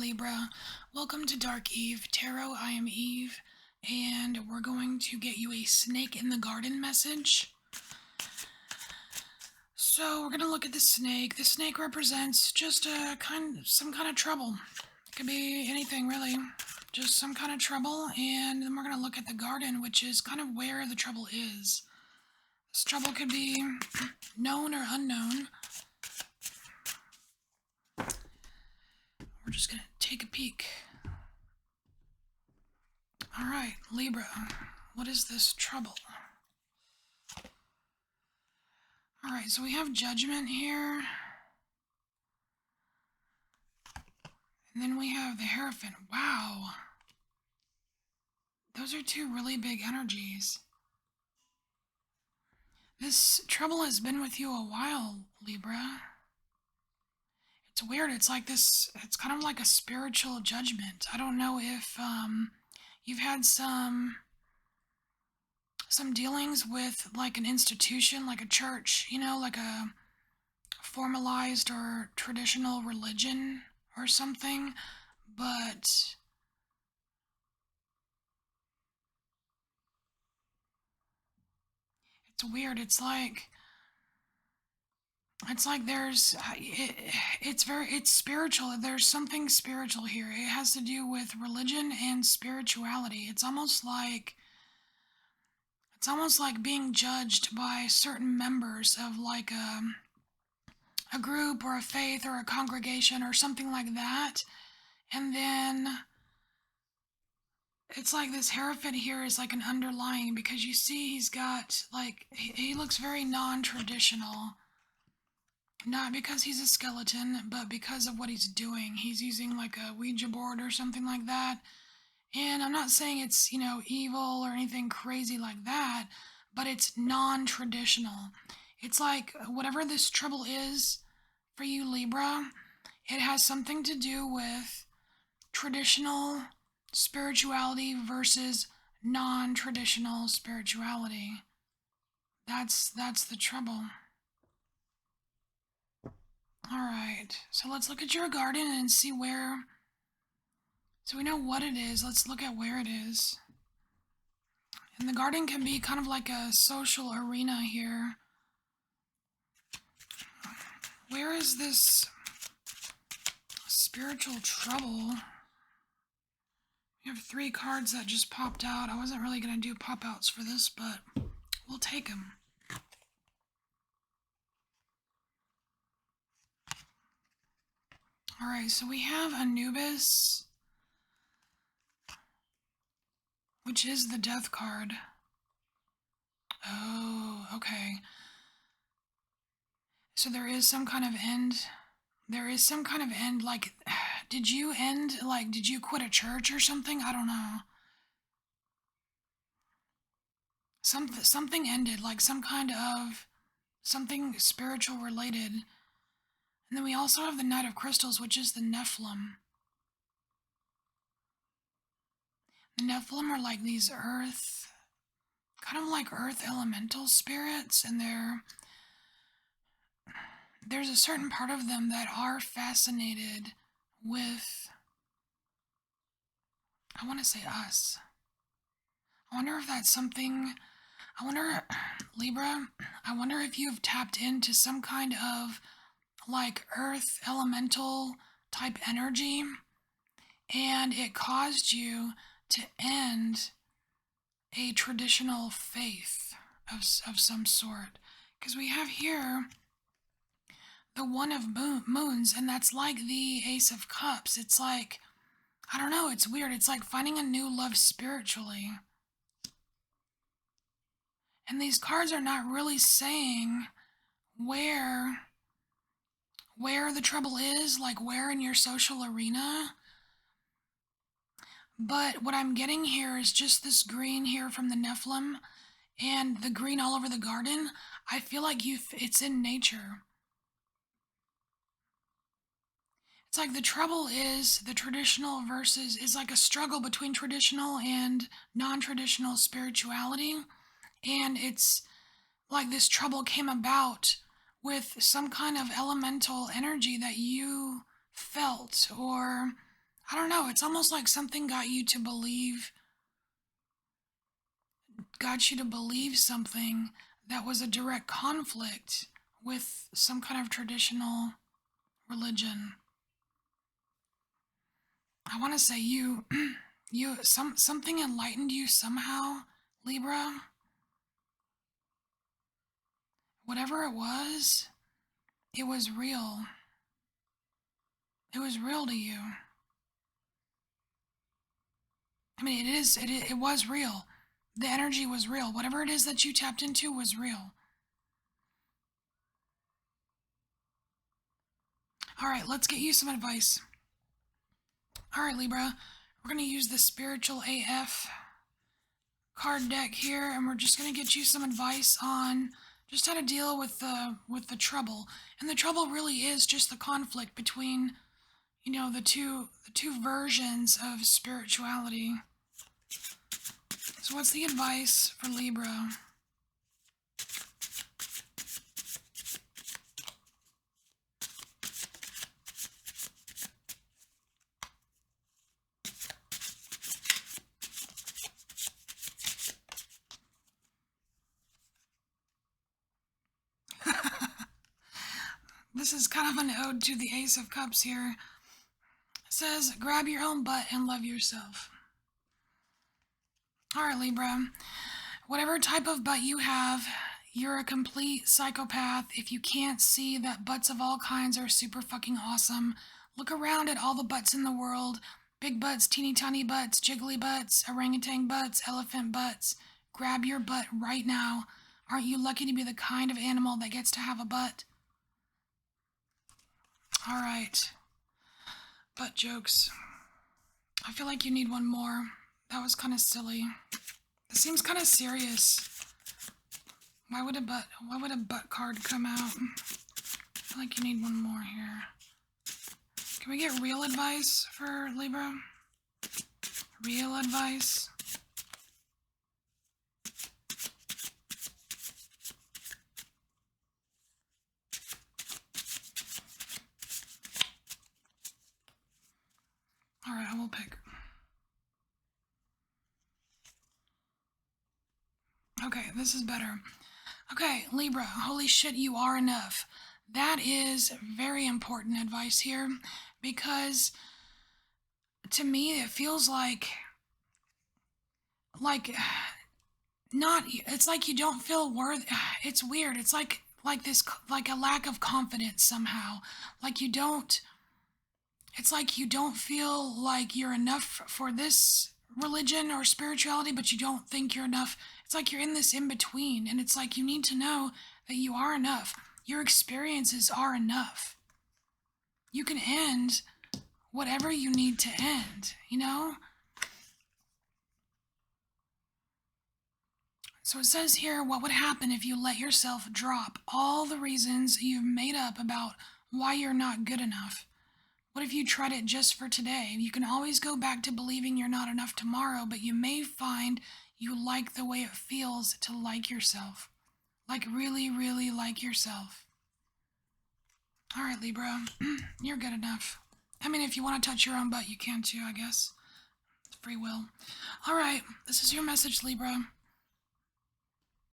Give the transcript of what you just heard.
Libra. Welcome to Dark Eve Tarot. I am Eve, and we're going to get you a snake in the garden message. So we're going to look at the snake. The snake represents just some kind of trouble. It could be anything really, just some kind of trouble. And then we're going to look at the garden, which is kind of where the trouble is. This trouble could be known or unknown. We're just going to take a peek. All right, Libra, what is this trouble? All right, so we have Judgment here. And then we have the Hierophant. Wow. Those are two really big energies. This trouble has been with you a while, Libra. It's weird. It's like this, it's kind of like a spiritual judgment. I don't know if you've had some dealings with like an institution, like a church, like a formalized or traditional religion or something, but it's weird. It's like it's spiritual. There's something spiritual here. It has to do with religion and spirituality. It's almost like being judged by certain members of like a group or a faith or a congregation or something like that. And then it's like this Hierophant here is like an underlying, because you see he's got like, he looks very non-traditional. Not because he's a skeleton, but because of what he's doing. He's using like a Ouija board or something like that. And I'm not saying it's, evil or anything crazy like that, but it's non-traditional. It's like whatever this trouble is for you, Libra, it has something to do with traditional spirituality versus non-traditional spirituality. That's the trouble. Alright, so let's look at your garden and see where. So we know what it is, let's look at where it is. And the garden can be kind of like a social arena here. Where is this spiritual trouble? We have 3 cards that just popped out. I wasn't really going to do pop-outs for this, but we'll take them. Alright, so we have Anubis, which is the Death card. Oh, okay. So there is some kind of end. There is some kind of end, like, did you quit a church or something? I don't know. Something ended, like some kind of, something spiritual related. And then we also have the Knight of Crystals, which is the Nephilim. The Nephilim are like these kind of like earth elemental spirits, and there's a certain part of them that are fascinated with, I want to say us. I wonder if that's something, Libra, I wonder if you've tapped into some kind of like earth elemental type energy, and it caused you to end a traditional faith of some sort. Because we have here the One of Moons, and that's like the Ace of Cups. It's like, I don't know, it's weird. It's like finding a new love spiritually. And these cards are not really saying where the trouble is, like where in your social arena. But what I'm getting here is just this green here from the Nephilim and the green all over the garden. I feel like it's in nature. It's like the trouble is the traditional versus, is like a struggle between traditional and non-traditional spirituality. And it's like this trouble came about with some kind of elemental energy that you felt, or I don't know, it's almost like something got you to believe, something that was a direct conflict with some kind of traditional religion. I want to say something enlightened you somehow, Libra. Whatever it was real. It was real to you. I mean, it was real. The energy was real. Whatever it is that you tapped into was real. All right, let's get you some advice. All right, Libra, we're going to use the Spiritual AF card deck here, and we're just going to get you some advice on just how to deal with the trouble. And the trouble really is just the conflict between, the two versions of spirituality. So what's the advice for Libra? This is kind of an ode to the Ace of Cups here. It says, grab your own butt and love yourself. All right, Libra. Whatever type of butt you have, you're a complete psychopath if you can't see that butts of all kinds are super fucking awesome. Look around at all the butts in the world. Big butts, teeny tiny butts, jiggly butts, orangutan butts, elephant butts. Grab your butt right now. Aren't you lucky to be the kind of animal that gets to have a butt? All right. Butt jokes. I feel like you need one more. That was kind of silly. It seems kind of serious. Why would a butt card come out? I feel like you need one more here. Can we get real advice for Libra? Real advice? Alright, I will pick. Okay, this is better. Okay, Libra, holy shit, you are enough. That is very important advice here, because to me it feels like not, it's like you don't feel worthy. It's weird. It's like this, like a lack of confidence somehow. Like you don't, it's like you don't feel like you're enough for this religion or spirituality, but you don't think you're enough. It's like you're in this in between, and it's like you need to know that you are enough. Your experiences are enough. You can end whatever you need to end, So it says here, what would happen if you let yourself drop all the reasons you've made up about why you're not good enough? What if you tried it just for today? You can always go back to believing you're not enough tomorrow, but you may find you like the way it feels to like yourself. Like really, really like yourself. All right, Libra, you're good enough. I mean, if you want to touch your own butt, you can too, I guess. It's free will. All right, this is your message, Libra.